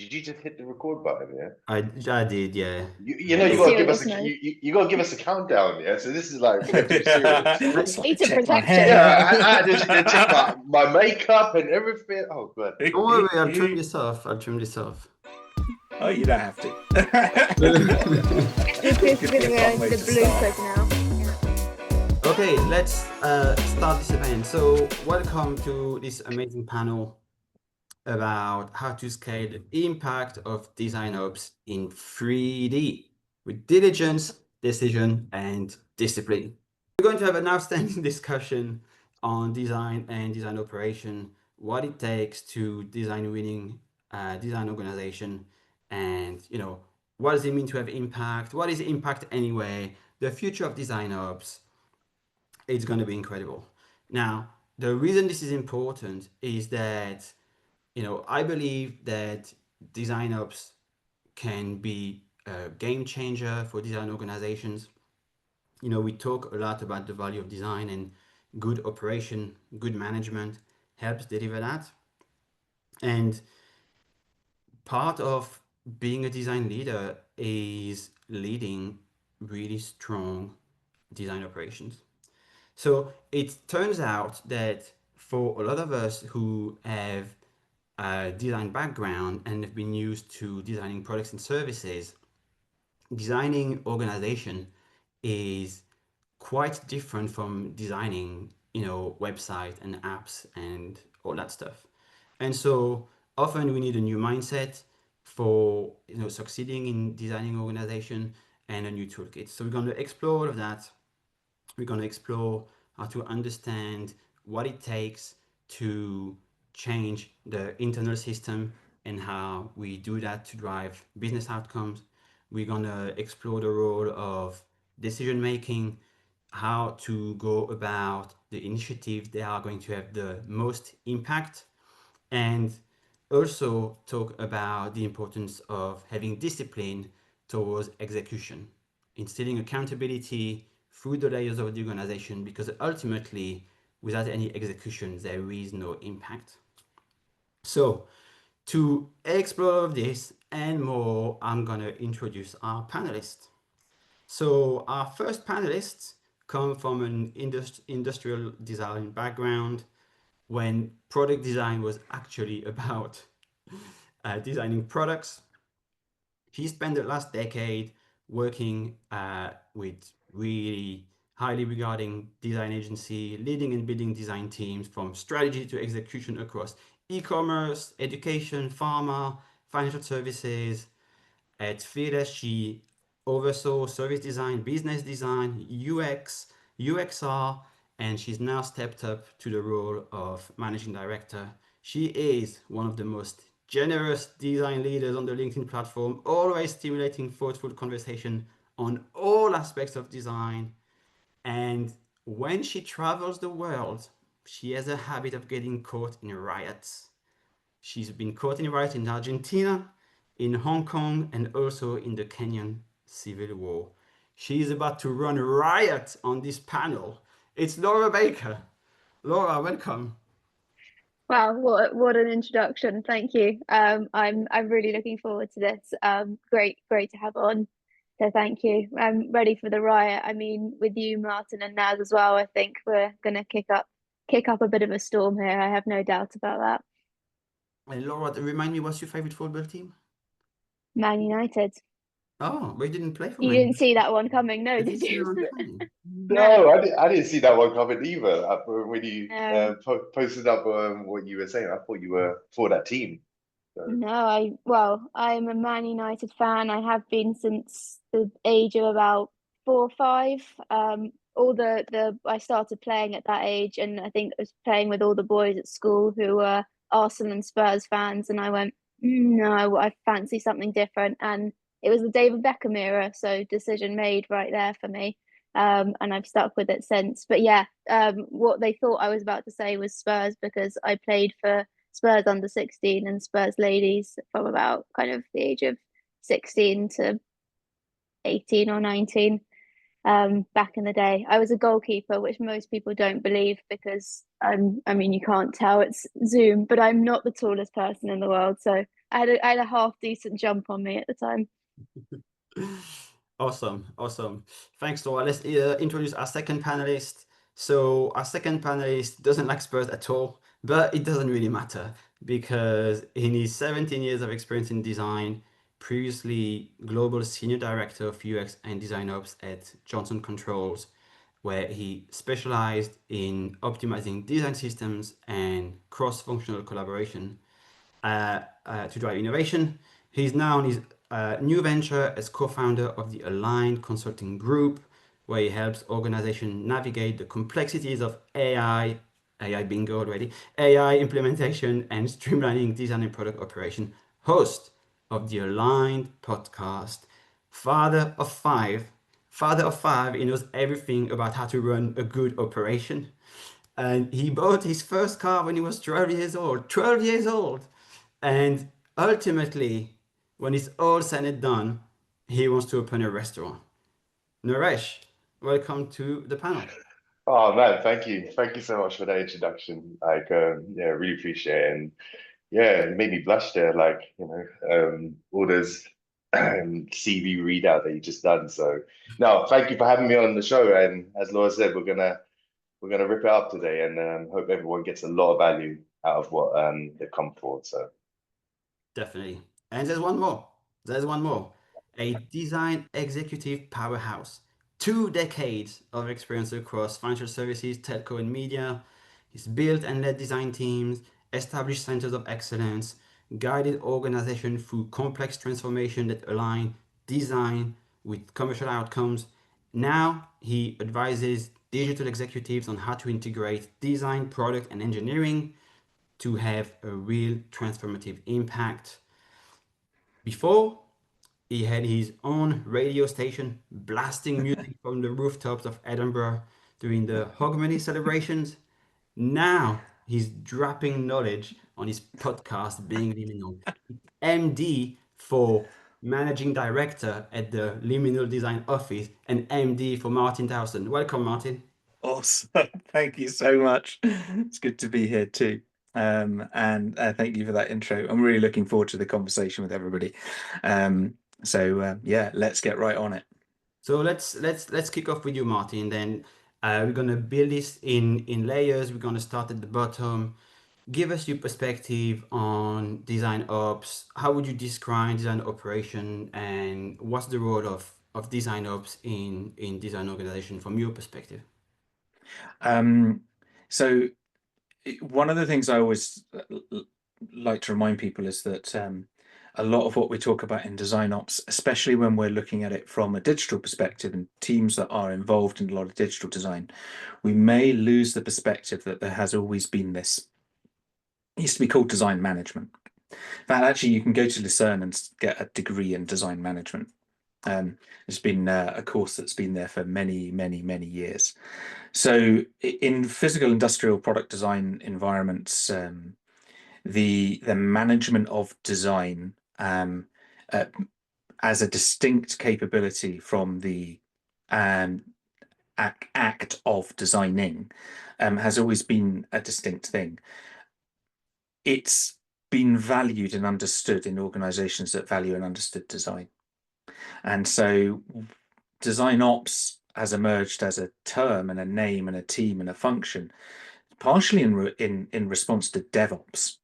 Did you just hit the record button? Yeah. I did, yeah. You know you Let's gotta see give what us this knows. you gotta give us a countdown. Yeah. So this is like we're getting too serious. Data Check my protection. Yeah, hair. I had to check my makeup and everything. Oh god. Don't worry, I'll trim this off. I'll trim this off. Oh, you don't have to. This is Give going me to a go fun into way the to start. bloopers now. Okay, let's start this event. So welcome to this amazing panel about how to scale the impact of design ops in 3D with diligence, decision, and discipline. We're going to have an outstanding discussion on design and design operation, what it takes to design winning design organization, and what does it mean to have impact? What is impact anyway? The future of design ops. It's going to be incredible. Now, the reason this is important is that I believe that design ops can be a game changer for design organizations. We talk a lot about the value of design, and good operation, good management helps deliver that. And part of being a design leader is leading really strong design operations. So it turns out that for a lot of us who have a design background and have been used to designing products and services, designing organization is quite different from designing, website and apps and all that stuff. And so often we need a new mindset for succeeding in designing organization and a new toolkit. So we're going to explore all of that. We're going to explore how to understand what it takes to change the internal system and how we do that to drive business outcomes. We're going to explore the role of decision making, how to go about the initiatives that are going to have the most impact, and also talk about the importance of having discipline towards execution, instilling accountability through the layers of the organization, because ultimately, without any execution, there is no impact. So, to explore all of this and more, I'm going to introduce our panelists. So, our first panelists come from an industrial design background when product design was actually about designing products. He spent the last decade working with really highly regarding design agency, leading and building design teams from strategy to execution across e-commerce, education, pharma, financial services. At Fearless, she oversaw service design, business design, UX, UXR, and she's now stepped up to the role of managing director. She is one of the most generous design leaders on the LinkedIn platform, always stimulating thoughtful conversation on all aspects of design. And when she travels the world, she has a habit of getting caught in riots. She's been caught in riots in Argentina, in Hong Kong, and also in the Kenyan civil war. She is about to run riot on this panel. It's Laura Baker. Laura, welcome. Wow, what an introduction. Thank you. I'm really looking forward to this. Great to have on. So thank you. I'm ready for the riot. I mean, with you, Martin, and Naz as well, I think we're gonna kick up a bit of a storm here. I have no doubt about that. And Laura, remind me, what's your favorite football team? Man United. Oh, we didn't play for You Man didn't United. see that one coming, no, I did didn't see you? anyone playing. No, I didn't see that one coming either. When you No. posted up what you were saying, I thought you were for that team. So. No, I'm a Man United fan. I have been since the age of about 4 or 5. All the I started playing at that age, and I think I was playing with all the boys at school who were Arsenal and Spurs fans, and I went, no, I fancy something different. And it was the David Beckham era, so decision made right there for me. And I've stuck with it since. But yeah, what they thought I was about to say was Spurs, because I played for Spurs under 16 and Spurs ladies from about kind of the age of 16 to 18 or 19. Back in the day, I was a goalkeeper, which most people don't believe, because I mean, you can't tell, it's Zoom, but I'm not the tallest person in the world, so I had a half decent jump on me at the time. Awesome, awesome. Thanks, Laura. Let's introduce our second panelist. So our second panelist doesn't like Spurs at all, but it doesn't really matter because in his 17 years of experience in design, previously global senior director of UX and design ops at Johnson Controls, where he specialized in optimizing design systems and cross-functional collaboration to drive innovation. He's now on his new venture as co-founder of the Aligned Consulting Group, where he helps organizations navigate the complexities of AI bingo already, AI implementation and streamlining design and product operation. Host of the Aligned podcast, father of five, he knows everything about how to run a good operation. And he bought his first car when he was 12 years old. 12 years old! And ultimately, when it's all said and done, he wants to open a restaurant. Naresh, welcome to the panel. Oh man, thank you. Thank you so much for that introduction. Like, yeah, really appreciate it. And yeah, it made me blush there, like, all those CV readout that you just done. So no, thank you for having me on the show. And as Laura said, we're gonna rip it up today and hope everyone gets a lot of value out of what they've come forward. So Definitely. And there's one more. There's one more. A design executive powerhouse. 2 decades of experience across financial services, telco, and media. He's built and led design teams, established centers of excellence, guided organizations through complex transformation that align design with commercial outcomes. Now he advises digital executives on how to integrate design, product, and engineering to have a real transformative impact. Before, he had his own radio station blasting music from the rooftops of Edinburgh during the Hogmanay celebrations. Now he's dropping knowledge on his podcast, Being Liminal. MD for Managing Director at the Liminal Design Office and MD for Martin Dowson. Welcome, Martin. Awesome. Thank you so much. It's good to be here too. And thank you for that intro. I'm really looking forward to the conversation with everybody. Yeah, let's get right on it. So let's kick off with you, Martin. Then we're gonna build this in layers. We're gonna start at the bottom. Give us your perspective on design ops. How would you describe design operation, and what's the role of design ops in design organization from your perspective? So one of the things I always like to remind people is that a lot of what we talk about in design ops, especially when we're looking at it from a digital perspective and teams that are involved in a lot of digital design, we may lose the perspective that there has always been this, it used to be called design management. In fact, actually, you can go to Lucerne and get a degree in design management. It's been a course that's been there for many, many, many years. So in physical industrial product design environments, the management of design as a distinct capability from the act of designing has always been a distinct thing. It's been valued and understood in organizations that value and understood design. And so design ops has emerged as a term and a name and a team and a function, partially in response to DevOps.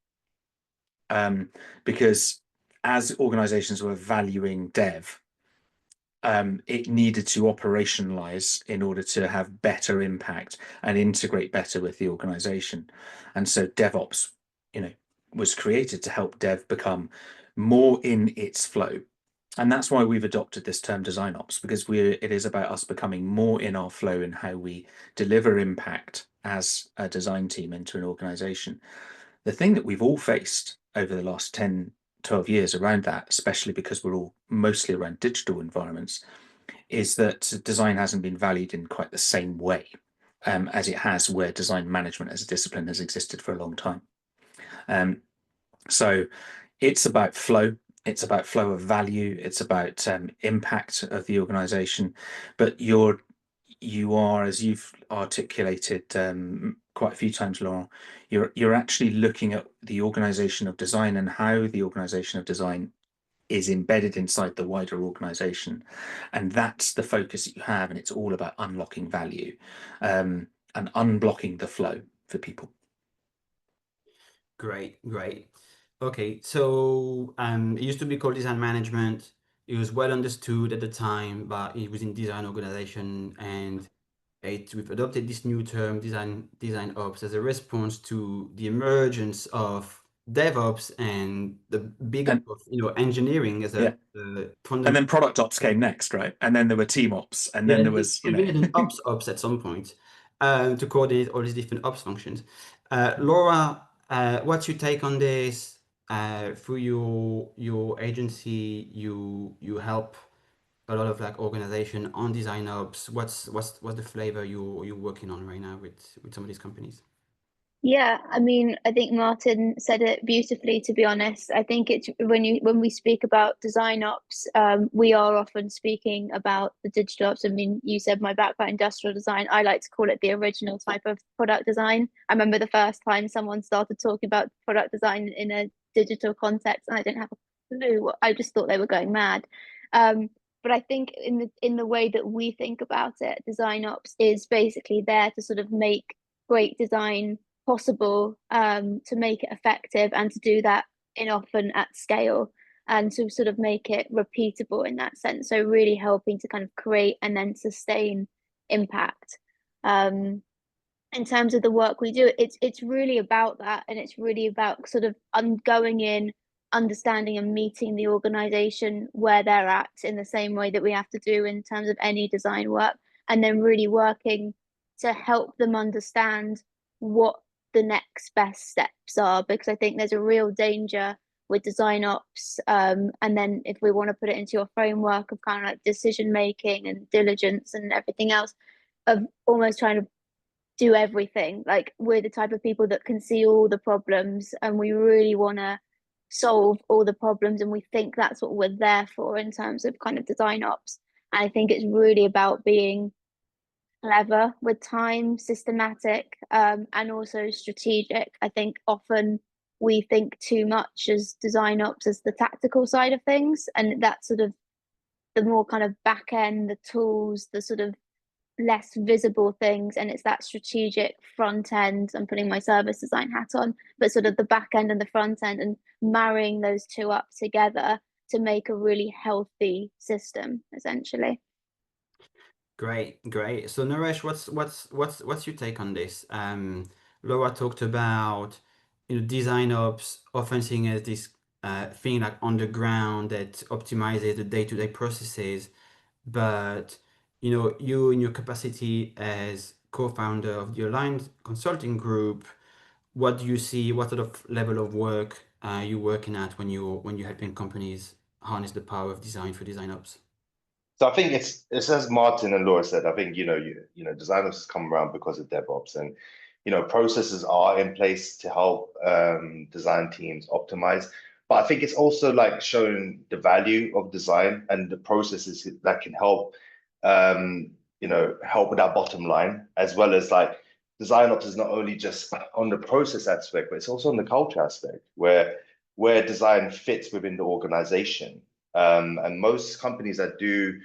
Because as organizations were valuing dev, it needed to operationalize in order to have better impact and integrate better with the organization. And so DevOps, was created to help dev become more in its flow. And that's why we've adopted this term design ops, because it is about us becoming more in our flow in how we deliver impact as a design team into an organization. The thing that we've all faced over the last 10, 12 years around that, especially because we're all mostly around digital environments, is that design hasn't been valued in quite the same way as it has where design management as a discipline has existed for a long time. So it's about flow. It's about flow of value. It's about impact of the organization. But you are, as you've articulated quite a few times, Laurent, you're actually looking at the organization of design and how the organization of design is embedded inside the wider organization, and that's the focus that you have, and it's all about unlocking value and unblocking the flow for people. Great. Okay, so it used to be called design management. It was well understood at the time, but it was in design organization, and we've adopted this new term, design ops, as a response to the emergence of DevOps and the big And- of, engineering as a and then product ops came next, right? And then there were team ops, and then there was, invented an ops at some point to coordinate all these different ops functions. Laura, what's your take on this? Through your agency, you help a lot of like organization on design ops. What's the flavor you're working on right now with some of these companies? Yeah, I mean, I think Martin said it beautifully, to be honest. I think it's when we speak about design ops, we are often speaking about the digital ops. I mean, you said my background industrial design. I like to call it the original type of product design. I remember the first time someone started talking about product design in a digital context, and I didn't have a clue. I just thought they were going mad. But I think in the way that we think about it, design ops is basically there to sort of make great design possible, to make it effective, and to do that in often at scale, and to sort of make it repeatable in that sense. So really helping to kind of create and then sustain impact. In terms of the work we do, it's really about that, and it's really about sort of going in, understanding and meeting the organization where they're at in the same way that we have to do in terms of any design work, and then really working to help them understand what the next best steps are, because I think there's a real danger with design ops, and then if we want to put it into your framework of kind of like decision making and diligence and everything else, of almost trying to do everything. Like, we're the type of people that can see all the problems, and we really want to solve all the problems, and we think that's what we're there for in terms of kind of design ops. And I think it's really about being clever with time, systematic, and also strategic. I think often we think too much as design ops as the tactical side of things, and that's sort of the more kind of back end, the tools, the sort of less visible things, and it's that strategic front end. I'm putting my service design hat on, but sort of the back end and the front end, and marrying those two up together to make a really healthy system, essentially. Great. So Naresh, what's your take on this? Laura talked about design ops often seen as this thing like on the ground that optimizes the day-to-day processes, but you in your capacity as co-founder of the Aligned Consulting Group, what do you see? What sort of level of work are you working at when you're helping companies harness the power of design for design ops? So I think it's as Martin and Laura said. I think designers come around because of DevOps, and processes are in place to help design teams optimize. But I think it's also like showing the value of design and the processes that can help help with our bottom line, as well as like design ops is not only just on the process aspect, but it's also on the culture aspect where design fits within the organization. And most companies that do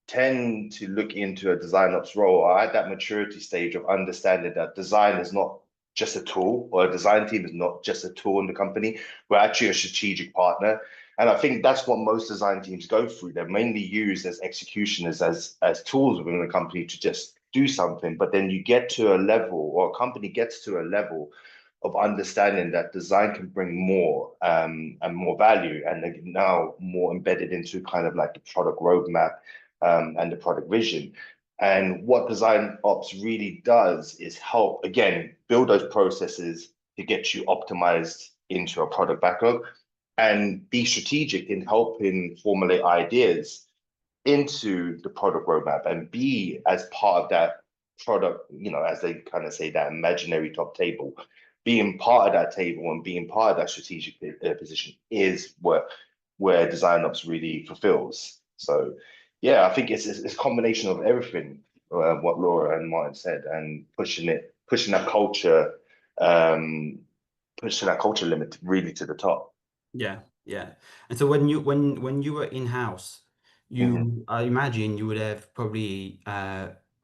tend to look into a design ops role are at that maturity stage of understanding that design is not just a tool, or a design team is not just a tool in the company. We're actually a strategic partner. And I think that's what most design teams go through. They're mainly used as executioners, as tools within the company to just do something. But then you get to a level, or a company gets to a level of understanding that design can bring more and more value, and they're now more embedded into kind of like the product roadmap and the product vision. And what design ops really does is help, again, build those processes to get you optimized into a product backlog, and be strategic in helping formulate ideas into the product roadmap, and be as part of that product, as they kind of say, that imaginary top table. Being part of that table and being part of that strategic position is where design ops really fulfills. So yeah, I think it's a combination of everything, what Laura and Martin said, and pushing it pushing that culture, um, limit really to the top. Yeah, yeah. And so when you were in-house, I imagine you would have probably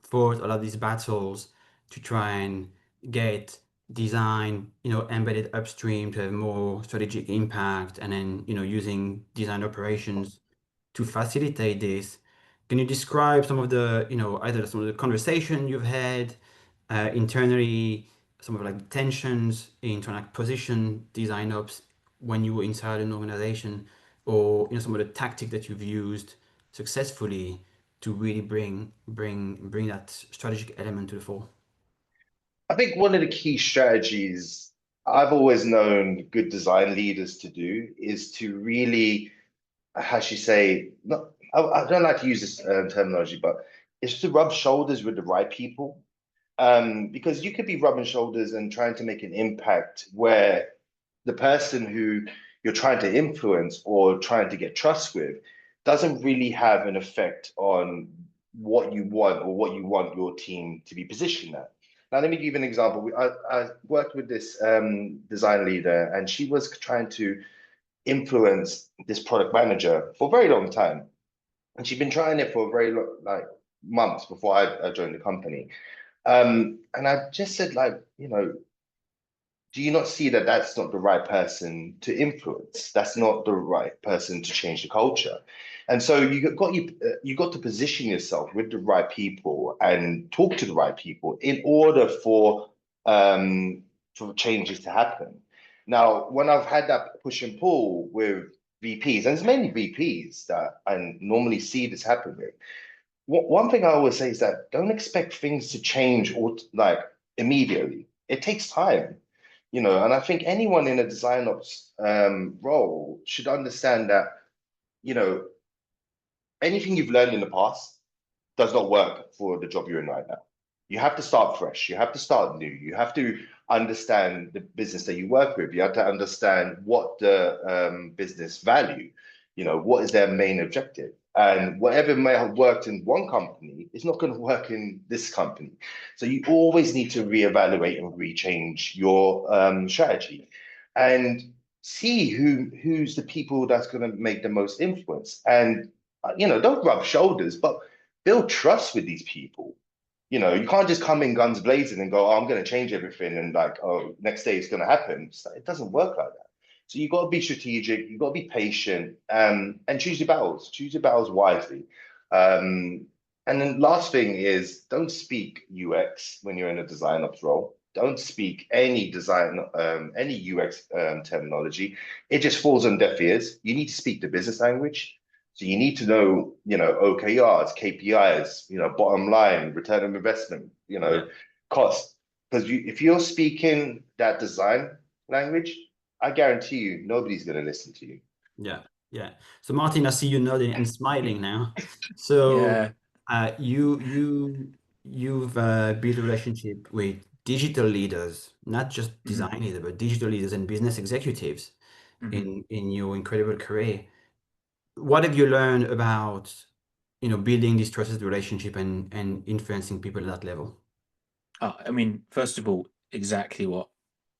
fought a lot of these battles to try and get design, embedded upstream to have more strategic impact, and then, using design operations to facilitate this. Can you describe some of the, either some of the conversation you've had internally, some of like the tensions in trying to position design ops when you were inside an organization, or some of the tactics that you've used successfully to really bring that strategic element to the fore? I think one of the key strategies I've always known good design leaders to do is to really, how should you say, not, I don't like to use this terminology, but it's to rub shoulders with the right people. Because you could be rubbing shoulders and trying to make an impact where the person who you're trying to influence or trying to get trust with doesn't really have an effect on what you want or what you want your team to be positioned at. Now, let me give you an example. I worked with this design leader, and she was trying to influence this product manager for a very long time. And she'd been trying it for a very long, like months before I joined the company. And I just said, like, do you not see that that's not the right person to influence? That's not the right person to change the culture. And so you got to position yourself with the right people and talk to the right people in order for changes to happen. Now, when I've had that push and pull with VPs, and there's many VPs that I normally see this happen with, one thing I always say is that don't expect things to change or like immediately. It takes time, and I think anyone in a design ops role should understand that, anything you've learned in the past does not work for the job you're in right now. You have to start fresh. You have to start new. You have to understand the business that you work with. You have to understand what the business value, what is their main objective. And whatever may have worked in one company is not going to work in this company. So you always need to reevaluate and rechange your strategy and see who's the people that's going to make the most influence. And, don't rub shoulders, but build trust with these people. You can't just come in guns blazing and go, oh, I'm going to change everything. And like, oh, next day it's going to happen. It doesn't work like that. So you've got to be strategic, you've got to be patient, and choose your battles wisely. And then last thing is don't speak UX when you're in a design ops role. Don't speak any any UX terminology. It just falls on deaf ears. You need to speak the business language. So you need to know, OKRs, KPIs, bottom line, return on investment, cost. Because if you're speaking that design language, I guarantee you, nobody's going to listen to you. Yeah, yeah. So Martin, I see you nodding and smiling now. So Yeah. you've built a relationship with digital leaders, not just design leaders, but digital leaders and business executives in your incredible career. What have you learned about, building this trusted relationship and influencing people at that level? I mean, first of all, exactly what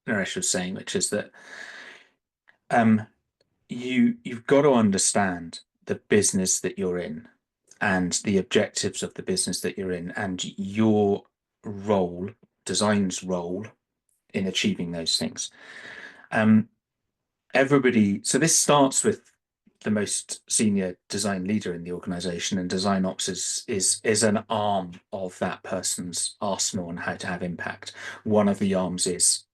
Naresh was saying, which is that you've got to understand the business that you're in and the objectives of the business that you're in and your role, design's role in achieving those things. So this starts with the most senior design leader in the organization, and design ops is an arm of that person's arsenal on how to have impact. One of the arms is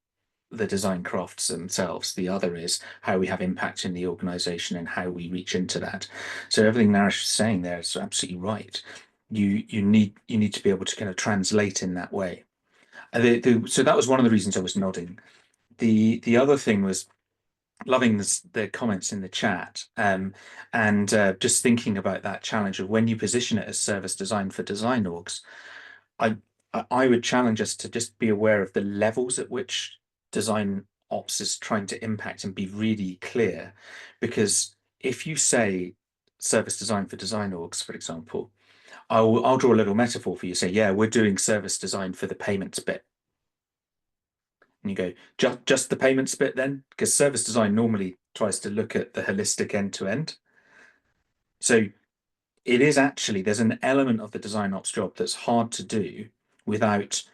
the design crafts themselves. The other is how we have impact in the organization and how we reach into that. So everything Naresh is saying there is absolutely right. You need to be able to kind of translate in that way. So that was one of the reasons I was nodding. The other thing was loving the comments in the chat, and just thinking about that challenge of when you position it as service design for design orgs. I would challenge us to just be aware of the levels at which design ops is trying to impact and be really clear, because if you say service design for design orgs, for example, I'll draw a little metaphor for you. Say, yeah, we're doing service design for the payments bit. And you go, just the payments bit then? Because service design normally tries to look at the holistic end to end. So it is actually, there's an element of the design ops job that's hard to do without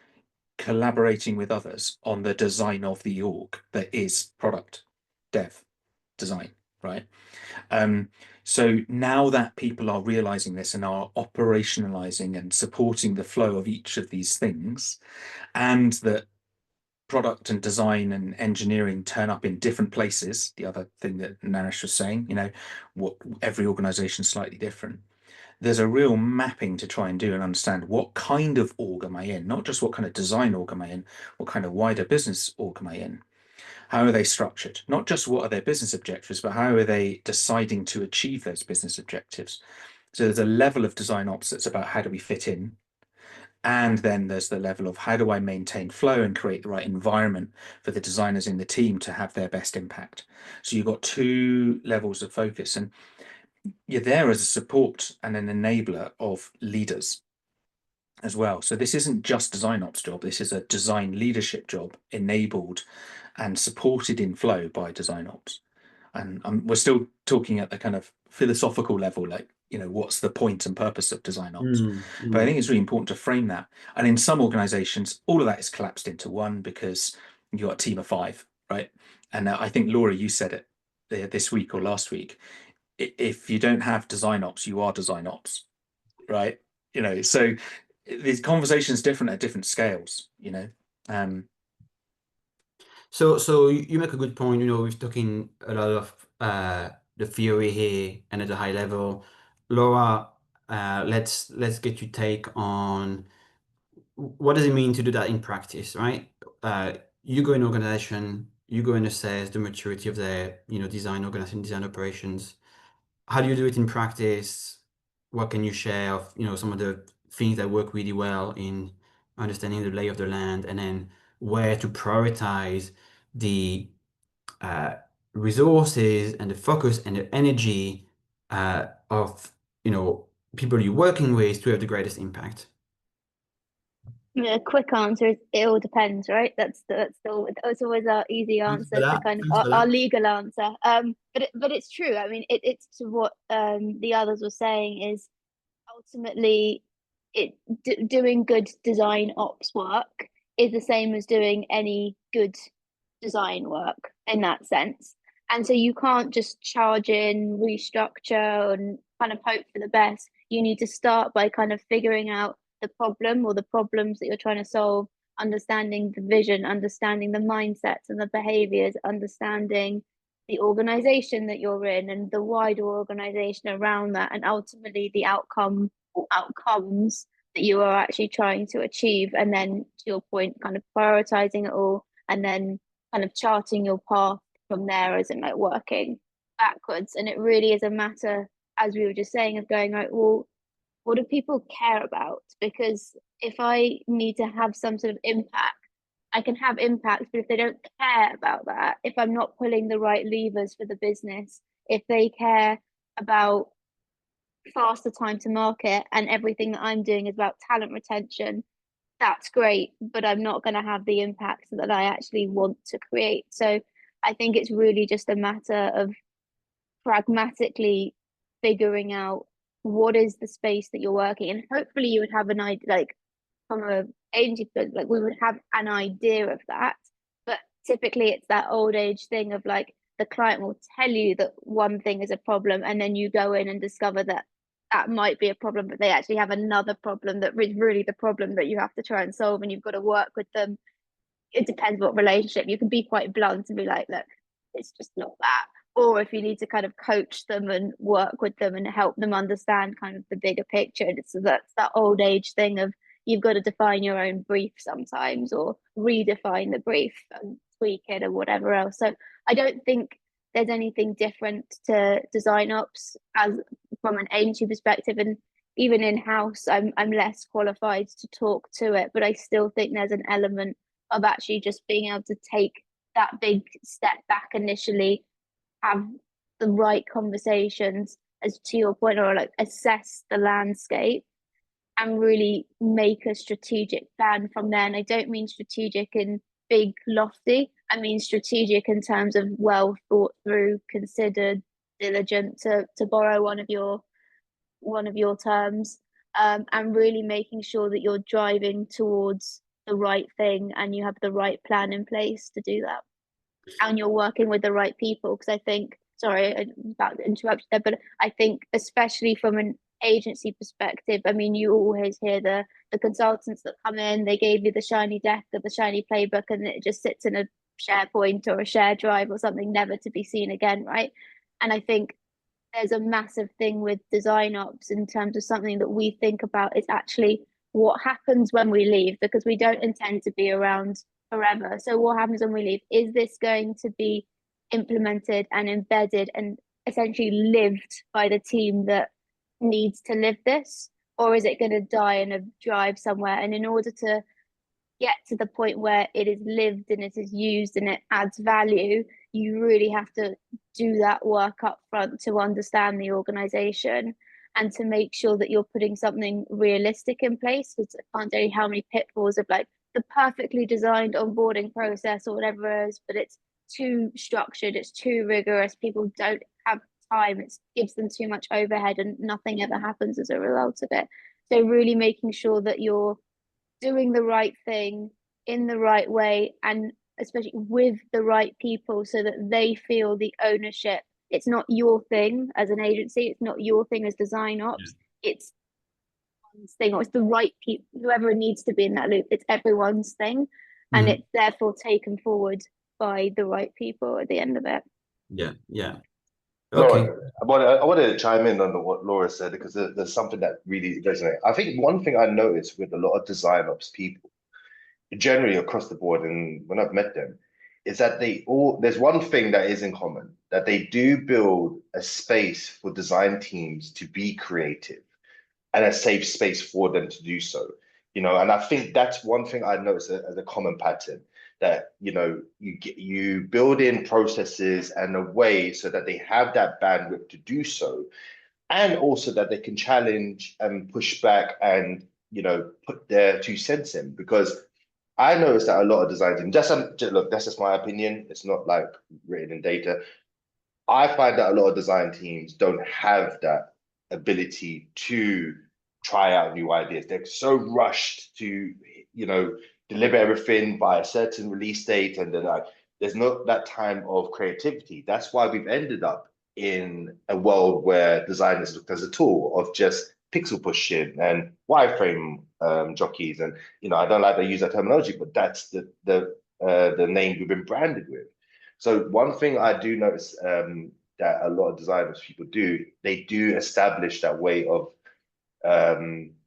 collaborating with others on the design of the org that is product, dev, design, right? So now that people are realizing this and are operationalizing and supporting the flow of each of these things, and that product and design and engineering turn up in different places, the other thing that Naresh was saying, you know, what every organization is slightly different. There's a real mapping to try and do and understand what kind of org am I in, not just what kind of design org am I in, what kind of wider business org am I in? How are they structured? Not just what are their business objectives, but how are they deciding to achieve those business objectives? So there's a level of design ops that's about how do we fit in? And then there's the level of how do I maintain flow and create the right environment for the designers in the team to have their best impact. So you've got two levels of focus, and you're there as a support and an enabler of leaders as well. So this isn't just design ops job. This is a design leadership job enabled and supported in flow by design ops. And we're still talking at the kind of philosophical level, like, you know, what's the point and purpose of design ops? But I think it's really important to frame that. And in some organizations, all of that is collapsed into one because you've got a team of 5, right? And I think, Laura, you said it this week or last week. If you don't have design ops, you are design ops, right? You know, so these conversations different at different scales, you know. So you make a good point. You know, we're talking a lot of the theory here and at a high level. Laura, let's get your take on what does it mean to do that in practice, right? You go in organization, you go and assess the maturity of their, you know, design organization, design operations. How do you do it in practice? What can you share of, you know, some of the things that work really well in understanding the lay of the land, and then where to prioritize the resources and the focus and the energy of, you know, people you're working with to have the greatest impact? The quick answer is it all depends, right? That's always our easy answer to kind of our legal answer. But it's true. I mean, it's to what the others were saying is ultimately doing good design ops work is the same as doing any good design work in that sense. And so you can't just charge in, restructure, and kind of hope for the best. You need to start by kind of figuring out the problem or the problems that you're trying to solve, understanding the vision, understanding the mindsets and the behaviors, understanding the organization that you're in and the wider organization around that, and ultimately the outcome or outcomes that you are actually trying to achieve. And then to your point, kind of prioritizing it all and then kind of charting your path from there, as in like working backwards. And it really is a matter, as we were just saying, of going like, well, what do people care about? Because if I need to have some sort of impact, I can have impact, but if they don't care about that, if I'm not pulling the right levers for the business, if they care about faster time to market and everything that I'm doing is about talent retention, that's great, but I'm not going to have the impact that I actually want to create. So I think it's really just a matter of pragmatically figuring out what is the space that you're working in. Hopefully you would have an idea, like from a agency, like we would have an idea of that. But typically it's that old age thing of like the client will tell you that one thing is a problem, and then you go in and discover that that might be a problem, but they actually have another problem that is really the problem that you have to try and solve, and you've got to work with them. It depends what relationship. You can be quite blunt and be like, look, it's just not that. Or if you need to kind of coach them and work with them and help them understand kind of the bigger picture. So that's that old age thing of you've got to define your own brief sometimes, or redefine the brief and tweak it or whatever else. So I don't think there's anything different to design ops as from an agency perspective. And even in-house, I'm less qualified to talk to it, but I still think there's an element of actually just being able to take that big step back initially, have the right conversations, as to your point, or like assess the landscape and really make a strategic plan from there. And I don't mean strategic in big, lofty. I mean strategic in terms of well thought through, considered, diligent, to borrow one of your terms, and really making sure that you're driving towards the right thing and you have the right plan in place to do that, and you're working with the right people. Because I think, sorry, I'm about to interrupt you there, but I think especially from an agency perspective, I mean, you always hear the consultants that come in, they gave you the shiny deck or the shiny playbook, and it just sits in a SharePoint or a shared drive or something, never to be seen again, right? And I think there's a massive thing with design ops in terms of something that we think about is actually what happens when we leave, because we don't intend to be around forever. So what happens when we leave? Is this going to be implemented and embedded and essentially lived by the team that needs to live this, or is it going to die in a drive somewhere? And in order to get to the point where it is lived and it is used and it adds value, you really have to do that work up front to understand the organization and to make sure that you're putting something realistic in place. Because I can't tell you how many pitfalls of like the perfectly designed onboarding process or whatever it is, but it's too structured, it's too rigorous, people don't have time, it gives them too much overhead and nothing ever happens as a result of it. So really making sure that you're doing the right thing in the right way, and especially with the right people so that they feel the ownership. It's not your thing as an agency, it's not your thing as design ops, it's everyone's thing, or it's the right people, whoever needs to be in that loop, it's everyone's thing, and it's therefore taken forward by the right people at the end of it. Yeah. Laura, Okay. I want to chime in on what Laura said, because there's something that really resonates. I think one thing I noticed with a lot of design ops people, generally across the board, and when I've met them, is that there's one thing that is in common, that they do build a space for design teams to be creative and a safe space for them to do so. And I think that's one thing I noticed as a common pattern, that you build in processes and a way so that they have that bandwidth to do so, and also that they can challenge and push back and put their 2 cents in. Because I noticed that a lot of design teams, look, that's just my opinion, it's not like written in data, I find that a lot of design teams don't have that ability to try out new ideas. They're so rushed to deliver everything by a certain release date, and then there's not that time of creativity. That's why we've ended up in a world where design is looked as a tool of just pixel pushing and wireframe jockeys. And I don't like to use that terminology, but that's the name we've been branded with. So one thing I do notice that a lot of designers people do, they do establish that way of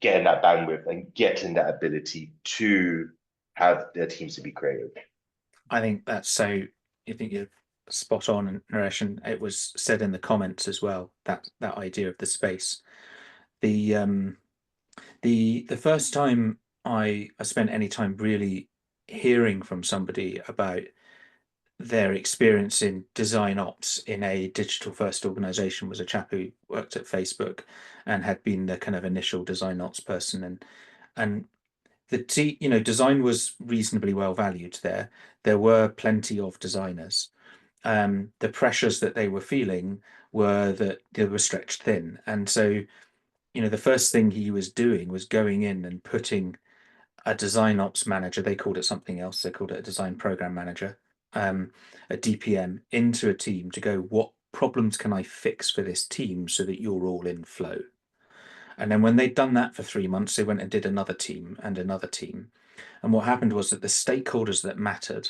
getting that bandwidth and getting that ability to have their teams to be creative. I think that's so. I think you're spot on, Naresh, and it was said in the comments as well, that idea of the space. The first time I spent any time really hearing from somebody about their experience in design ops in a digital first organization was a chap who worked at Facebook and had been the kind of initial design ops person, and the design was reasonably well valued there. There were plenty of designers. The pressures that they were feeling were that they were stretched thin, and so the first thing he was doing was going in and putting a design ops manager, they called it something else, they called it a design program manager, a DPM, into a team to go, what problems can I fix for this team so that you're all in flow? And then when they'd done that for 3 months, they went and did another team and another team. And what happened was that the stakeholders that mattered,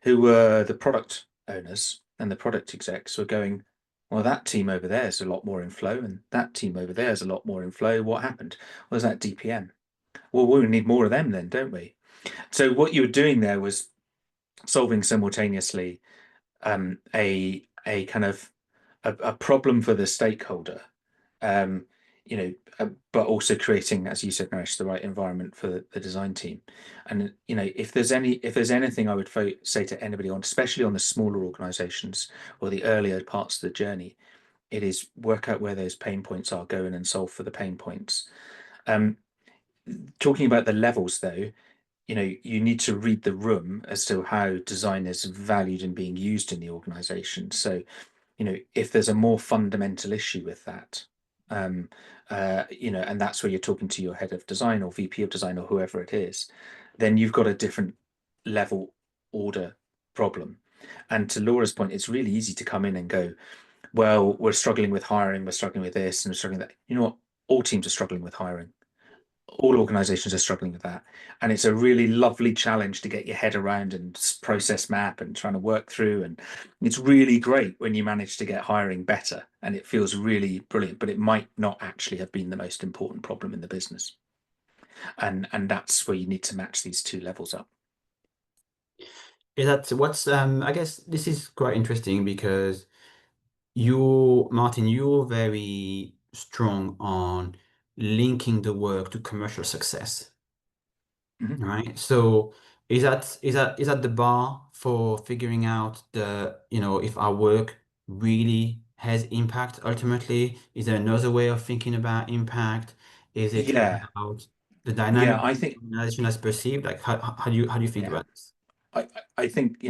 who were the product owners and the product execs, were going, well, that team over there is a lot more in flow, and that team over there is a lot more in flow. What happened? Was that DPM? Well, we need more of them then, don't we? So what you were doing there was solving simultaneously a kind of a problem for the stakeholder, but also creating, as you said, Naresh, the right environment for the design team. And if there's anything I would say to anybody especially on the smaller organizations or the earlier parts of the journey, it is work out where those pain points are, go in and solve for the pain points. Talking about the levels though, you need to read the room as to how design is valued and being used in the organization. So, if there's a more fundamental issue with that, and that's where you're talking to your head of design or VP of design or whoever it is, then you've got a different level order problem. And to Laura's point, it's really easy to come in and go, well, we're struggling with hiring, we're struggling with this, and we're struggling with that. You know what? All teams are struggling with hiring. All organizations are struggling with that. And it's a really lovely challenge to get your head around and process map and trying to work through. And it's really great when you manage to get hiring better and it feels really brilliant, but it might not actually have been the most important problem in the business. And that's where you need to match these two levels up. Is that what's I guess this is quite interesting because you, Martin, you're very strong on linking the work to commercial success. Right. So is that the bar for figuring out if our work really has impact ultimately? Is there another way of thinking about impact? Is it Yeah. about the dynamic I of the think, organization as perceived? Like how do you think yeah. about this? I think,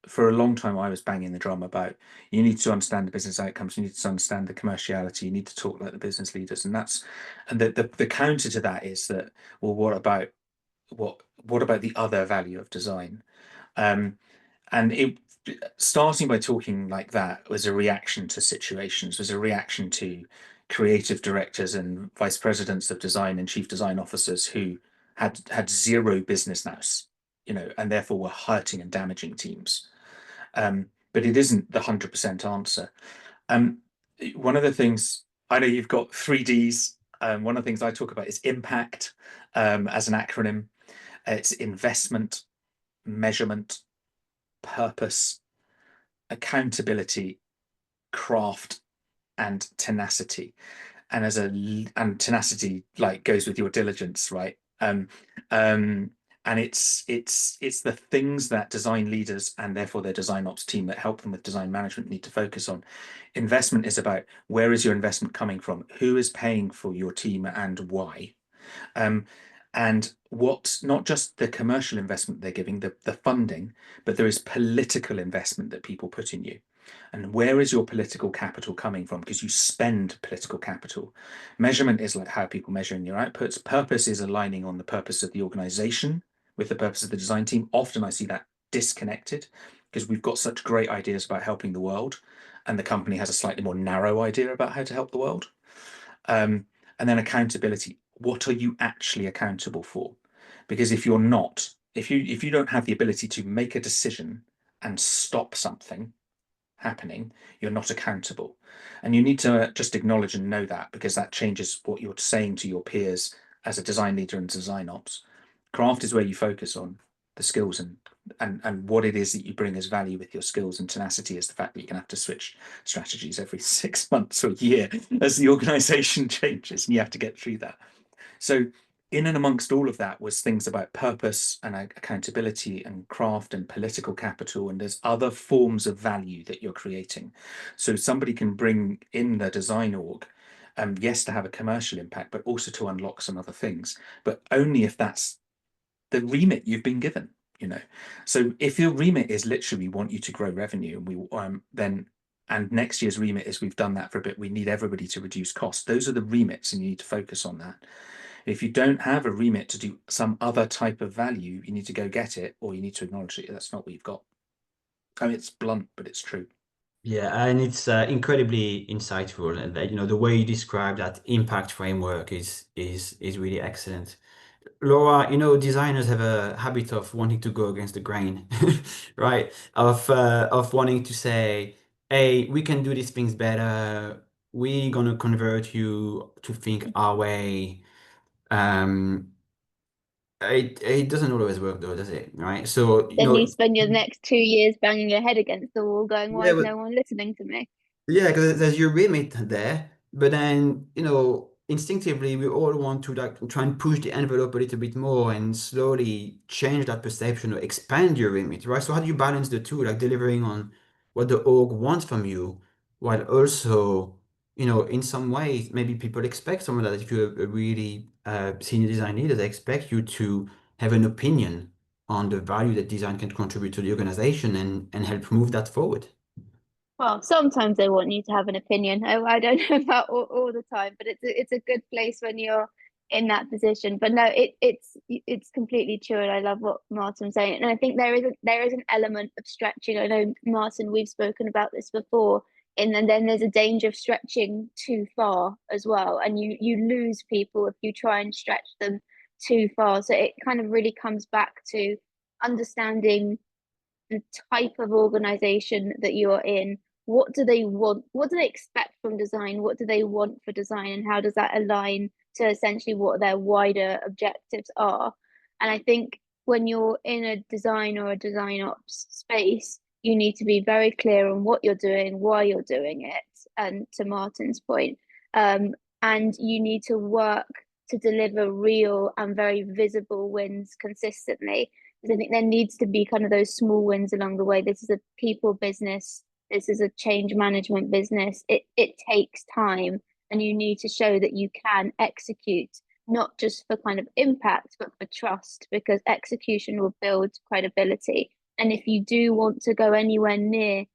for a long time I was banging the drum about you need to understand the business outcomes, you need to understand the commerciality, you need to talk like the business leaders. And the counter to that is that, well, what about the other value of design? And it starting by talking like that was a reaction to situations, was a reaction to creative directors and vice presidents of design and chief design officers who had zero business nous, and therefore were hurting and damaging teams. But it isn't the 100% answer. Um, One of the things I know you've got 3Ds. One of the things I talk about is impact as an acronym. It's investment, measurement, purpose, accountability, craft, and tenacity. And tenacity like goes with your diligence, right? And it's the things that design leaders and therefore their design ops team that help them with design management need to focus on. Investment is about where is your investment coming from, who is paying for your team and why. And what, not just the commercial investment they're giving, the funding, but there is political investment that people put in you. And where is your political capital coming from? Because you spend political capital. Measurement is like how people measure in your outputs. Purpose is aligning on the purpose of the organization with the purpose of the design team. Often I see that disconnected because we've got such great ideas about helping the world, and the company has a slightly more narrow idea about how to help the world. And then accountability. What are you actually accountable for? Because if you're not, if you don't have the ability to make a decision and stop something happening, you're not accountable. And you need to just acknowledge and know that, because that changes what you're saying to your peers as a design leader and design ops. Craft is where you focus on the skills and what it is that you bring as value with your skills, and tenacity is the fact that you're going to have to switch strategies every 6 months or a year as the organization changes, and you have to get through that. So in and amongst all of that was things about purpose and accountability and craft and political capital, and there's other forms of value that you're creating. So somebody can bring in the design org, yes, to have a commercial impact, but also to unlock some other things, but only if that's the remit you've been given. So if your remit is literally, we want you to grow revenue, and and next year's remit is, we've done that for a bit, we need everybody to reduce costs. Those are the remits, and you need to focus on that. If you don't have a remit to do some other type of value, you need to go get it, or you need to acknowledge that that's not what you've got. I mean, it's blunt, but it's true. Yeah, and it's incredibly insightful, and the way you describe that impact framework is really excellent. Laura, designers have a habit of wanting to go against the grain, right? Of wanting to say, "Hey, we can do these things better. We're gonna convert you to think our way." Um, it doesn't always work though, does it? Right? So, Then you spend your next 2 years banging your head against the wall, going, "Why yeah, is but no one listening to me?" yeah, because there's your remit there, but then, instinctively we all want to like try and push the envelope a little bit more and slowly change that perception or expand your remit, right? So how do you balance the two, like delivering on what the org wants from you, while also, in some ways, maybe people expect some of that. If you're a really senior design leader, they expect you to have an opinion on the value that design can contribute to the organization and help move that forward? Well, sometimes they want you to have an opinion. I don't know about all the time, but it's a good place when you're in that position. But no, it's completely true, and I love what Martin's saying. And I think there is an element of stretching. I know, Martin, we've spoken about this before, and then there's a danger of stretching too far as well, and you lose people if you try and stretch them too far. So it kind of really comes back to understanding the type of organization that you're in. What do they want? What do they expect from design? What do they want for design? And how does that align to essentially what their wider objectives are? And I think when you're in a design or a design ops space, you need to be very clear on what you're doing, why you're doing it, and to Martin's point. And you need to work to deliver real and very visible wins consistently. I think there needs to be kind of those small wins along the way. This is a people business. This is a change management business. It takes time, and you need to show that you can execute, not just for kind of impact, but for trust, because execution will build credibility. And if you do want to go anywhere near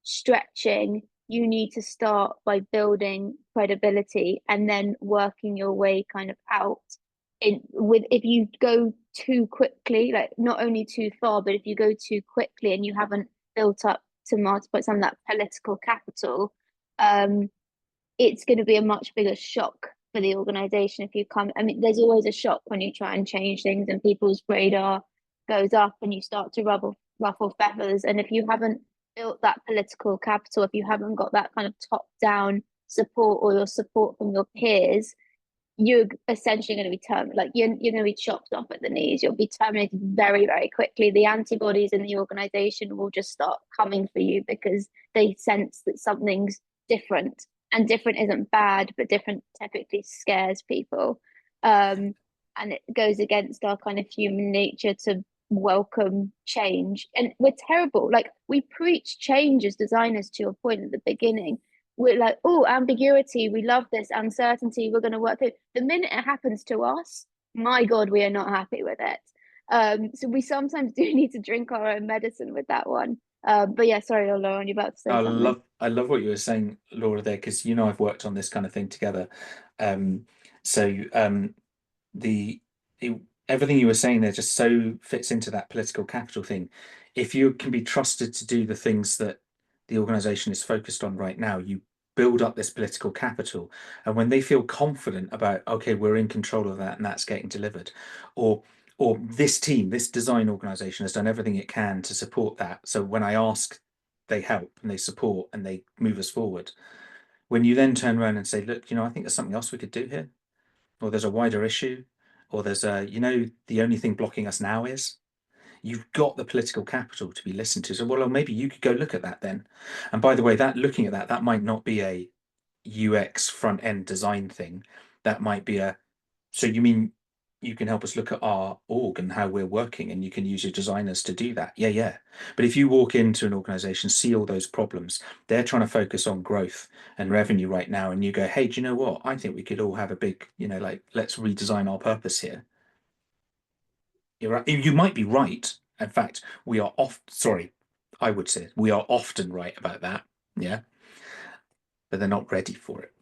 stretching, you need to start by building credibility and then working your way kind of out. If you go too quickly, like not only too far, but if you go too quickly and you haven't built up, to Martin's point, some of that political capital, it's going to be a much bigger shock for the organization if you come. I mean, there's always a shock when you try and change things and people's radar goes up and you start to ruffle feathers. And if you haven't built that political capital, if you haven't got that kind of top-down support or your support from your peers, you're essentially going to be terminated. Like you're going to be chopped off at the knees. You'll be terminated very, very quickly. The antibodies in the organization will just start coming for you because they sense that something's different. And different isn't bad, but different typically scares people. And it goes against our kind of human nature to welcome change. And we're terrible. Like we preach change as designers, to your point at the beginning. We're like, oh, ambiguity, we love this, uncertainty, we're going to work through. The minute it happens to us, my God, we are not happy with it. So we sometimes do need to drink our own medicine with that one. But yeah, sorry, Lauren, you're about to say something. I love what you were saying, Laura, there, because I've worked on this kind of thing together. Everything you were saying there just so fits into that political capital thing. If you can be trusted to do the things that the organization is focused on right now, you build up this political capital, and when they feel confident about, okay, we're in control of that and that's getting delivered, or this team, this design organization has done everything it can to support that, so when I ask, they help and they support and they move us forward. When you then turn around and say, look, I think there's something else we could do here, or there's a wider issue, or there's the only thing blocking us now is, you've got the political capital to be listened to. So, well, maybe you could go look at that then. And by the way, looking at that might not be a UX front end design thing. That might be so you mean you can help us look at our org and how we're working, and you can use your designers to do that. Yeah. But if you walk into an organization, see all those problems, they're trying to focus on growth and revenue right now, and you go, hey, do you know what? I think we could all have a big, let's redesign our purpose here. You're right. You might be right. In fact, I would say we are often right about that. Yeah. But they're not ready for it.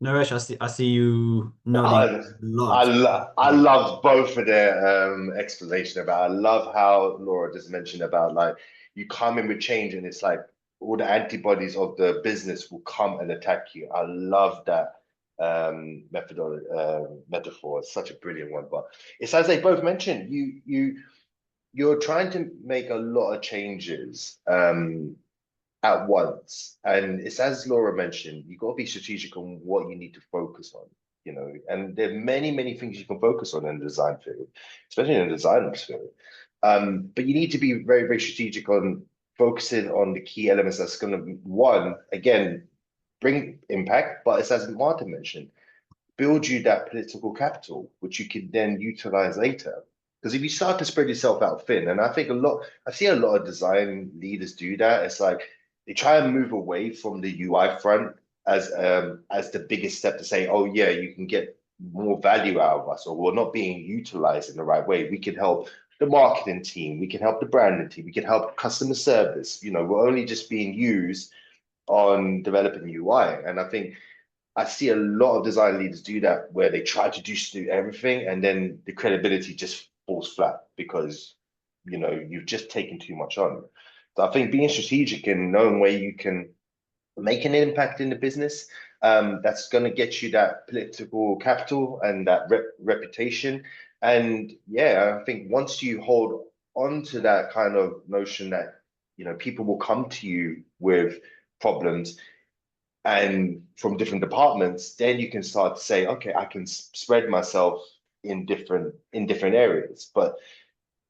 Naresh, I see you nodding a lot. I love both of their explanation about. I love how Laura just mentioned about, like, you come in with change and it's like all the antibodies of the business will come and attack you. I love that metaphor. It's such a brilliant one. But it's as they both mentioned, you're trying to make a lot of changes at once, and it's as Laura mentioned, you've got to be strategic on what you need to focus on, and there are many things you can focus on in the design field, especially in the design ops field. But you need to be very, very strategic on focusing on the key elements that's going to, one, again, bring impact, but it's as Martin mentioned, build you that political capital, which you can then utilize later. Because if you start to spread yourself out thin, and I think I see a lot of design leaders do that. It's like they try and move away from the UI front as the biggest step to say, oh yeah, you can get more value out of us, or we're not being utilized in the right way. We can help the marketing team, we can help the branding team, we can help customer service. We're only just being used on developing UI. And I think I see a lot of design leaders do that, where they try to do everything, and then the credibility just falls flat because you've just taken too much on. So I think being strategic and knowing where you can make an impact in the business, that's going to get you that political capital and that reputation. And yeah, I think once you hold on to that kind of notion that people will come to you with problems and from different departments, then you can start to say, okay, I can spread myself in different areas. But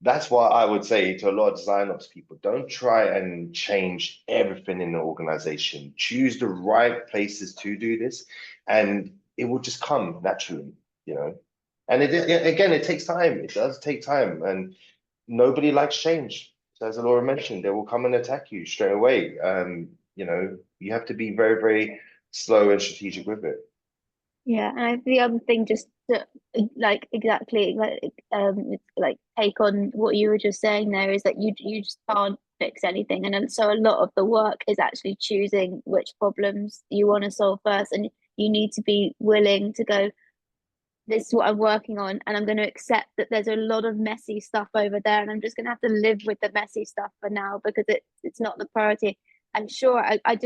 that's why I would say to a lot of design ops people, don't try and change everything in the organization. Choose the right places to do this, and it will just come naturally. And again, it takes time. It does take time, and nobody likes change. So as Laura mentioned, they will come and attack you straight away. You have to be very, very slow and strategic with it. Yeah, and the other thing, just to exactly take on what you were just saying there, is that you just can't fix anything, and so a lot of the work is actually choosing which problems you want to solve first, and you need to be willing to go, this is what I'm working on, and I'm going to accept that there's a lot of messy stuff over there, and I'm just going to have to live with the messy stuff for now because it's not the priority. I'm sure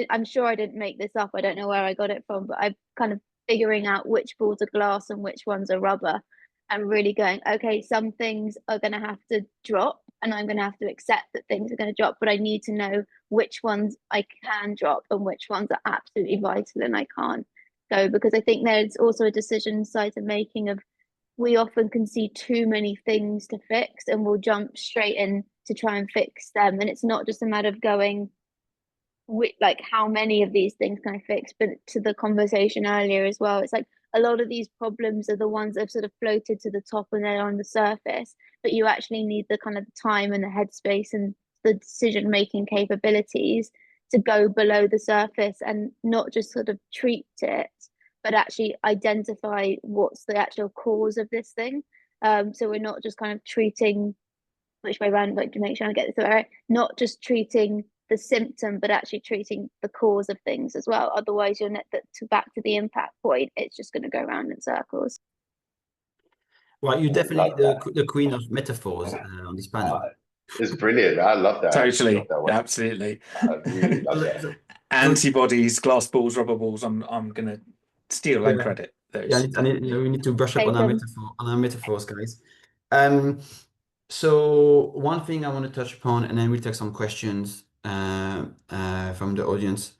I'm sure I didn't make this up. I don't know where I got it from, but I've kind of figuring out which balls are glass and which ones are rubber, and really going, okay, some things are going to have to drop, and I'm going to have to accept that things are going to drop, but I need to know which ones I can drop and which ones are absolutely vital and I can't go, because I think there's also a decision side to making of, we often can see too many things to fix and we'll jump straight in to try and fix them, and it's not just a matter of going how many of these things can I fix, but to the conversation earlier as well, it's like a lot of these problems are the ones that have sort of floated to the top and they're on the surface, but you actually need the kind of time and the headspace and the decision making capabilities to go below the surface and not just sort of treat it, but actually identify what's the actual cause of this thing. So we're not just kind of treating, which way around, like to make sure I get this right, not just treating the symptom, but actually treating the cause of things as well. Otherwise, you're back to the impact point. It's just going to go around in circles. Well, you're definitely the queen of metaphors on this panel. It's brilliant. I love that. Totally, I love that absolutely. I really love that. Antibodies, glass balls, rubber balls. I'm gonna steal and credit those. Yeah, we need to brush up on our metaphors, guys. So one thing I want to touch upon, and then we'll take some questions from the audience,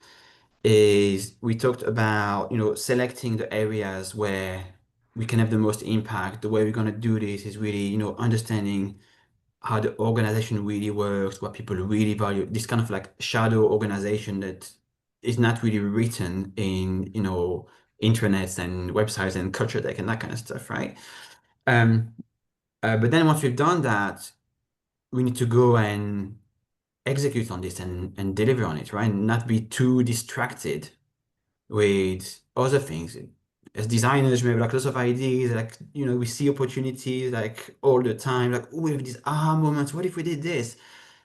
is we talked about selecting the areas where we can have the most impact. The way we're going to do this is really understanding how the organization really works, what people really value, this kind of like shadow organization that is not really written in intranets and websites and culture deck and that kind of stuff, right? But then once we've done that, we need to go and execute on this and deliver on it, right? And not be too distracted with other things. As designers, we have like lots of ideas, like we see opportunities like all the time, like, oh, we have these aha moments, what if we did this?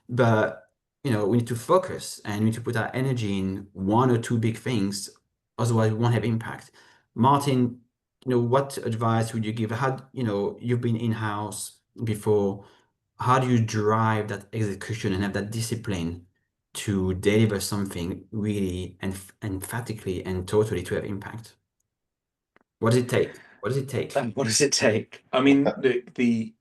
But we need to focus and we need to put our energy in one or two big things, otherwise we won't have impact. Martin, what advice would you give? How you've been in-house before, how do you drive that execution and have that discipline to deliver something really emphatically and totally to have impact? What does it take? What does it take? What does it take? I mean, the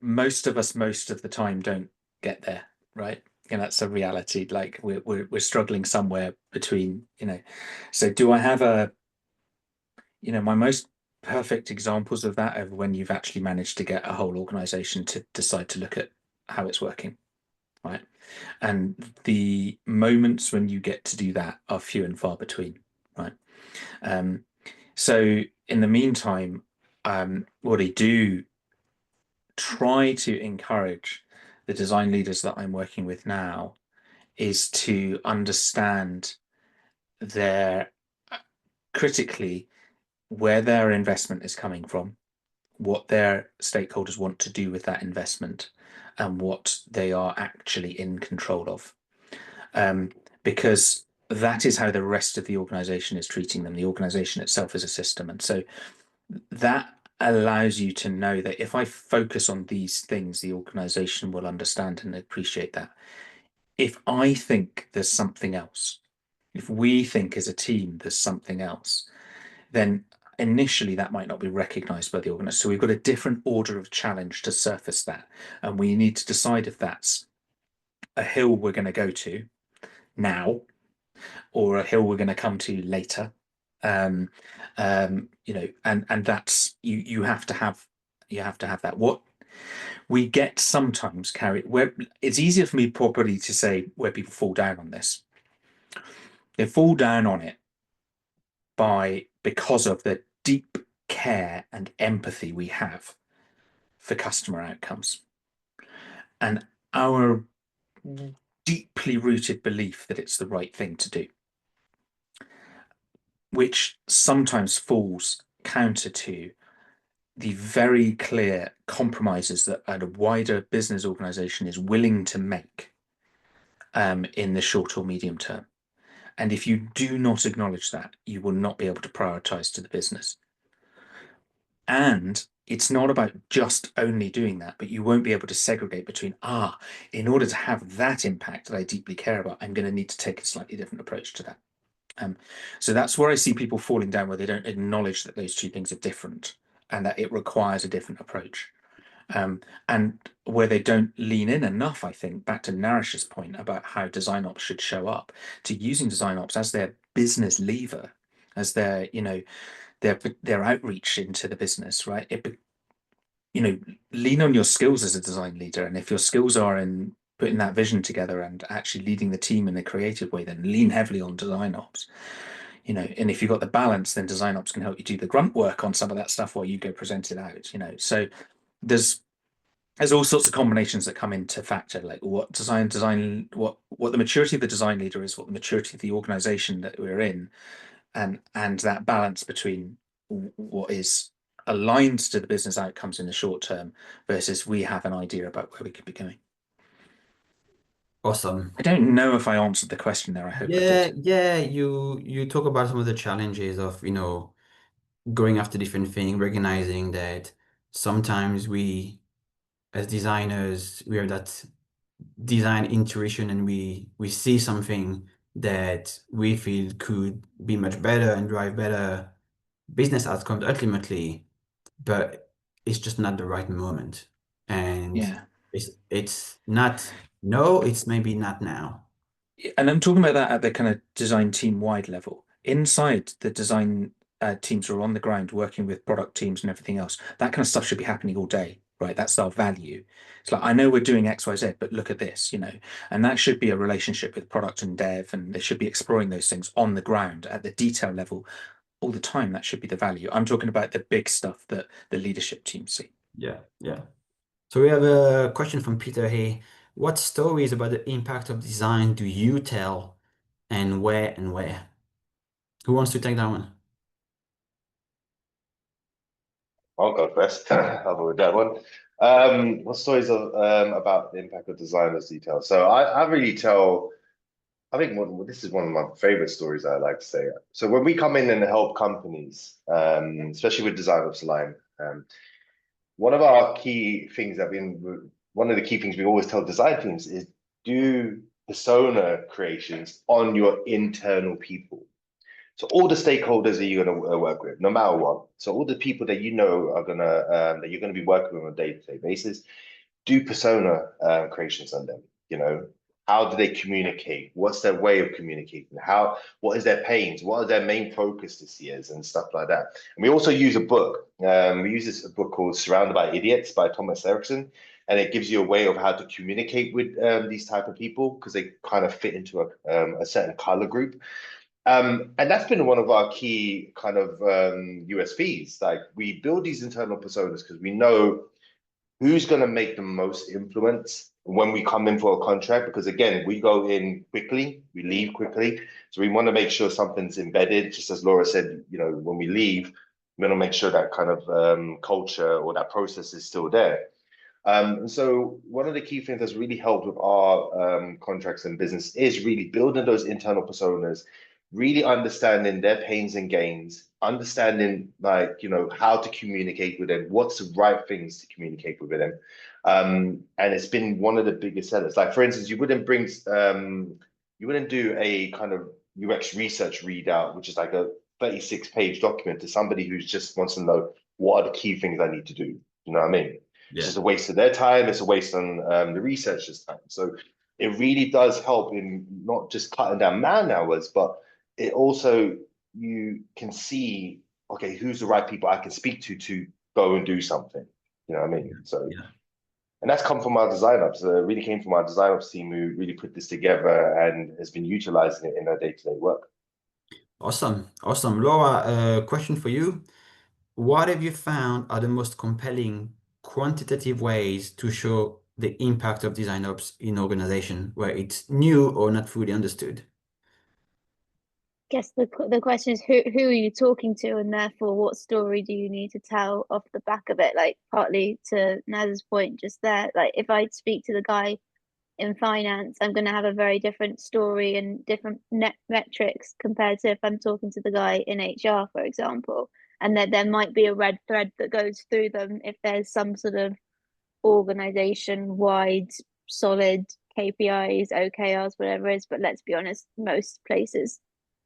most of us most of the time don't get there, right? And that's a reality. Like we're struggling somewhere between, So do I have my most perfect examples of that are when you've actually managed to get a whole organization to decide to look at how it's working, right? And the moments when you get to do that are few and far between, right? So in the meantime, what I do try to encourage the design leaders that I'm working with now is to understand critically where their investment is coming from, what their stakeholders want to do with that investment, and what they are actually in control of. Because that is how the rest of the organization is treating them. The organization itself is a system. And so that allows you to know that if I focus on these things, the organization will understand and appreciate that. If I think there's something else, if we think as a team there's something else, then initially that might not be recognized by the organizer. So we've got a different order of challenge to surface that. And we need to decide if that's a hill we're going to go to now or a hill we're going to come to later. You know, and that's you have to have that. What we get sometimes carried, where it's easier for me probably to say where people fall down on this. They fall down on it because of the deep care and empathy we have for customer outcomes and our deeply rooted belief that it's the right thing to do, which sometimes falls counter to the very clear compromises that a wider business organization is willing to make in the short or medium term. And if you do not acknowledge that, you will not be able to prioritize to the business. And it's not about just only doing that, but you won't be able to segregate between, in order to have that impact that I deeply care about, I'm going to need to take a slightly different approach to that. So that's where I see people falling down, where they don't acknowledge that those two things are different and that it requires a different approach. And where they don't lean in enough, I think, back to Naresh's point about how design ops should show up, to using design ops as their business lever, as their, you know, their outreach into the business, right? You know, lean on your skills as a design leader. And if your skills are in putting that vision together and actually leading the team in a creative way, then lean heavily on design ops. You know, and if you've got the balance, then design ops can help you do the grunt work on some of that stuff while you go present it out, you know. So there's all sorts of combinations that come into factor, like what what the maturity of the design leader is, what the maturity of the organization that we're in, and that balance between what is aligned to the business outcomes in the short term versus we have an idea about where we could be going. Awesome. I don't know if I answered the question there. I hope I did. Yeah, you talk about some of the challenges of, you know, going after different things, recognizing that sometimes we, as designers, we have that design intuition and we see something that we feel could be much better and drive better business outcomes ultimately, but it's just not the right moment. And Yeah. it's not, no, it's maybe not now. And I'm talking about that at the kind of design team wide level. Inside the design teams who are on the ground working with product teams and everything else, that kind of stuff should be happening all day, right? That's our value. It's like, I know we're doing X, Y, Z, but look at this, you know, and that should be a relationship with product and dev, and they should be exploring those things on the ground at the detail level all the time. That should be the value. I'm talking about the big stuff that the leadership teams see. Yeah. So we have a question from Peter here. What stories about the impact of design do you tell, and where and where? Who wants to take that one? I'll go first. I'll go with that one. What stories of about the impact of design as detail? So I really tell. I think this is one of my favorite stories I like to say. So when we come in and help companies, especially with Design Ops Line, one of our key things one of the key things we always tell design teams is do persona creations on your internal people. So all the stakeholders that you're going to work with, no matter what. So all the people that you know are that you're going to be working with on a day-to-day basis, do persona creations on them. You know, how do they communicate? What's their way of communicating? What is their pains? What are their main focus this year and stuff like that? And we also use a book. We use a book called Surrounded by Idiots by Thomas Erickson. And it gives you a way of how to communicate with these type of people because they kind of fit into a certain color group. And that's been one of our key kind of USPs. Like we build these internal personas because we know who's going to make the most influence when we come in for a contract. Because again, we go in quickly, we leave quickly. So we want to make sure something's embedded. Just as Laura said, you know, when we leave, We want to make sure that kind of culture or that process is still there. And so one of the key things that's really helped with our contracts and business is really building those internal personas, really understanding their pains and gains, understanding like, you know, how to communicate with them, what's the right things to communicate with them. And it's been one of the biggest sellers. Like, for instance, you wouldn't do a kind of UX research readout, which is like a 36-page document, to somebody who just wants to know what are the key things I need to do. You know what I mean? Yeah. It's just a waste of their time. It's a waste on the researchers' time. So it really does help in not just cutting down man hours, but it also, you can see, okay, who's the right people I can speak to go and do something. You know what I mean? So, Yeah. and that's come from our design ops. It really came from our design ops team who really put this together and has been utilizing it in our day-to-day work. Awesome. Awesome. Laura, a question for you. What have you found are the most compelling quantitative ways to show the impact of design ops in organization where it's new or not fully understood? Guess the question is who are you talking to, and therefore what story do you need to tell off the back of it? Like, partly to Naz's point just there, like if I speak to the guy in finance, I'm going to have a very different story and different net metrics compared to if I'm talking to the guy in HR, for example. And that there might be a red thread that goes through them if there's some sort of organization wide solid KPIs, OKRs, whatever it is. But let's be honest, most places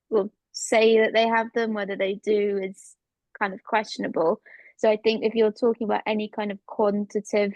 will say that they have them. Whether they do is kind of questionable. So I think if you're talking about any kind of quantitative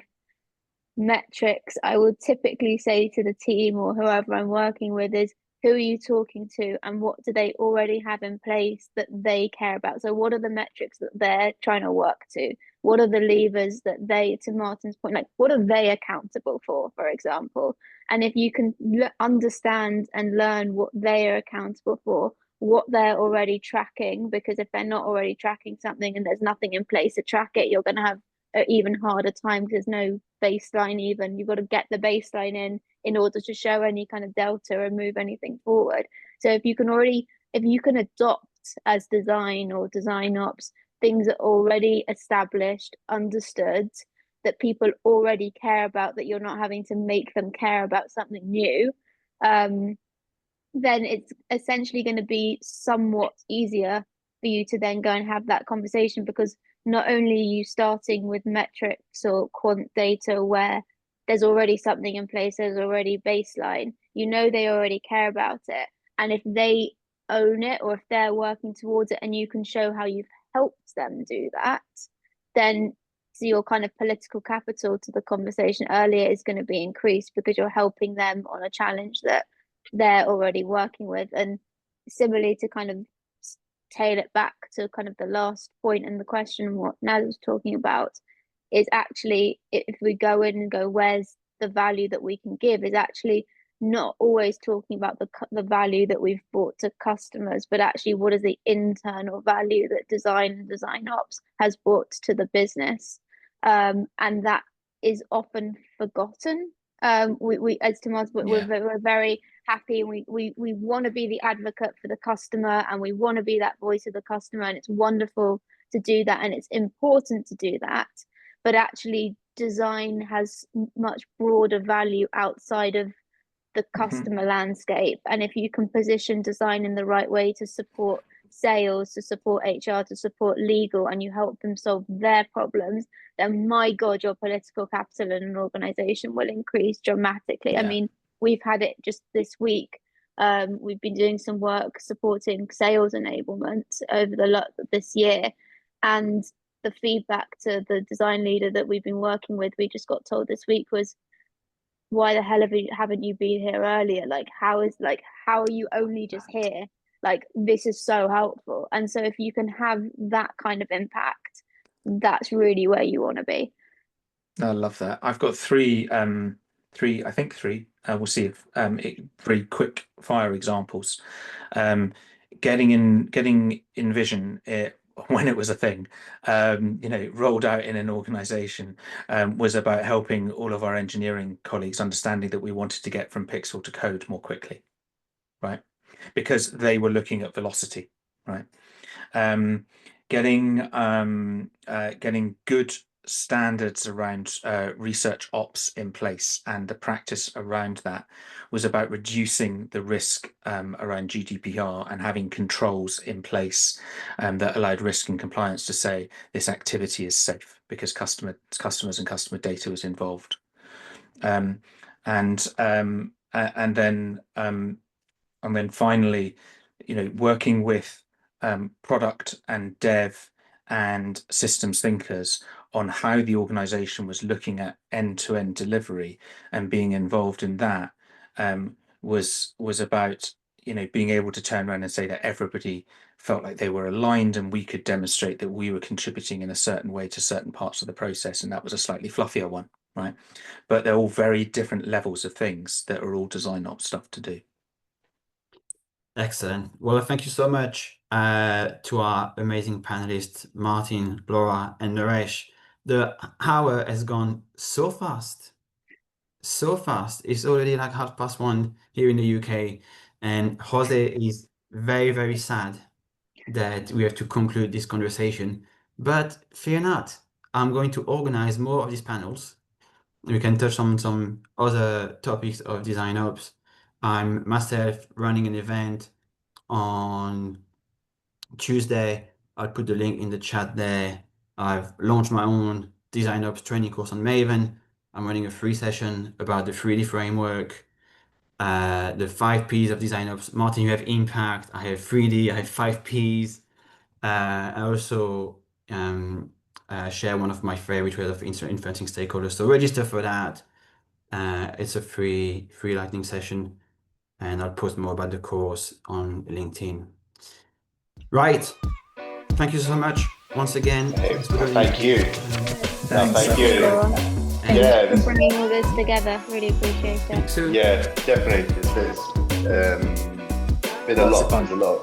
metrics, I would typically say to the team or whoever I'm working with is, who are you talking to and what do they already have in place that they care about? So what are the metrics that they're trying to work to? What are the levers that they, to Martin's point, like what are they accountable for example? And if you can understand and learn what they are accountable for, what they're already tracking, because if they're not already tracking something and there's nothing in place to track it, you're going to have an even harder time because there's no baseline. Even you've got to get the baseline in order to show any kind of delta and move anything forward. So if you can adopt as design or design ops things that are already established, understood, that people already care about, that you're not having to make them care about something new, then it's essentially going to be somewhat easier for you to then go and have that conversation, because not only are you starting with metrics or quant data where there's already something in place, there's already baseline, you know they already care about it. And if they own it or if they're working towards it and you can show how you've helped them do that, then your kind of political capital to the conversation earlier is going to be increased because you're helping them on a challenge that they're already working with. And similarly, to kind of tail it back to kind of the last point in the question, what Naz was talking about is actually, if we go in and go, where's the value that we can give, is actually not always talking about the value that we've brought to customers, but actually what is the internal value that design and design ops has brought to the business. And that is often forgotten. We as Tomas, we're very happy, and we want to be the advocate for the customer, and we want to be that voice of the customer, and it's wonderful to do that, and it's important to do that. But actually, design has much broader value outside of the customer landscape. And if you can position design in the right way to support sales, to support HR, to support legal, and you help them solve their problems, then my God, your political capital in an organization will increase dramatically. Yeah. I mean, we've had it just this week. We've been doing some work supporting sales enablement over this year, and the feedback to the design leader that we've been working with, we just got told this week, was, why the hell haven't you been here earlier? Like, how are you only just here? Like, this is so helpful. And so if you can have that kind of impact, that's really where you want to be. I love that. I've got three. We'll see if three quick fire examples. Getting in vision when it was a thing, rolled out in an organization, was about helping all of our engineering colleagues understanding that we wanted to get from pixel to code more quickly, right? Because they were looking at velocity, right? getting good standards around research ops in place, and the practice around that was about reducing the risk around GDPR and having controls in place that allowed risk and compliance to say this activity is safe because customers and customer data was involved. And then finally, working with product and dev and systems thinkers on how the organization was looking at end-to-end delivery, and being involved in that was about being able to turn around and say that everybody felt like they were aligned, and we could demonstrate that we were contributing in a certain way to certain parts of the process, and that was a slightly fluffier one, right? But they're all very different levels of things that are all design ops stuff to do. Excellent. Well, thank you so much to our amazing panelists, Martin, Laura, and Naresh. The hour has gone so fast. So fast. It's already like 1:30 here in the UK. And Jose is very, very sad that we have to conclude this conversation. But fear not, I'm going to organize more of these panels. We can touch on some other topics of design ops. I'm myself running an event on Tuesday. I'll put the link in the chat there. I've launched my own design ops training course on Maven. I'm running a free session about the 3D framework, the 5 Ps of design ops. Martin, you have impact. I have 3D. I have 5 Ps. I also share one of my favorite ways of influencing stakeholders. So register for that. It's a free lightning session, and I'll post more about the course on LinkedIn. Right. Thank you so much once again. Thank you. Thank you. Thank you for bringing all this together. Really appreciate it. Soon. Yeah, definitely. It's been a lot.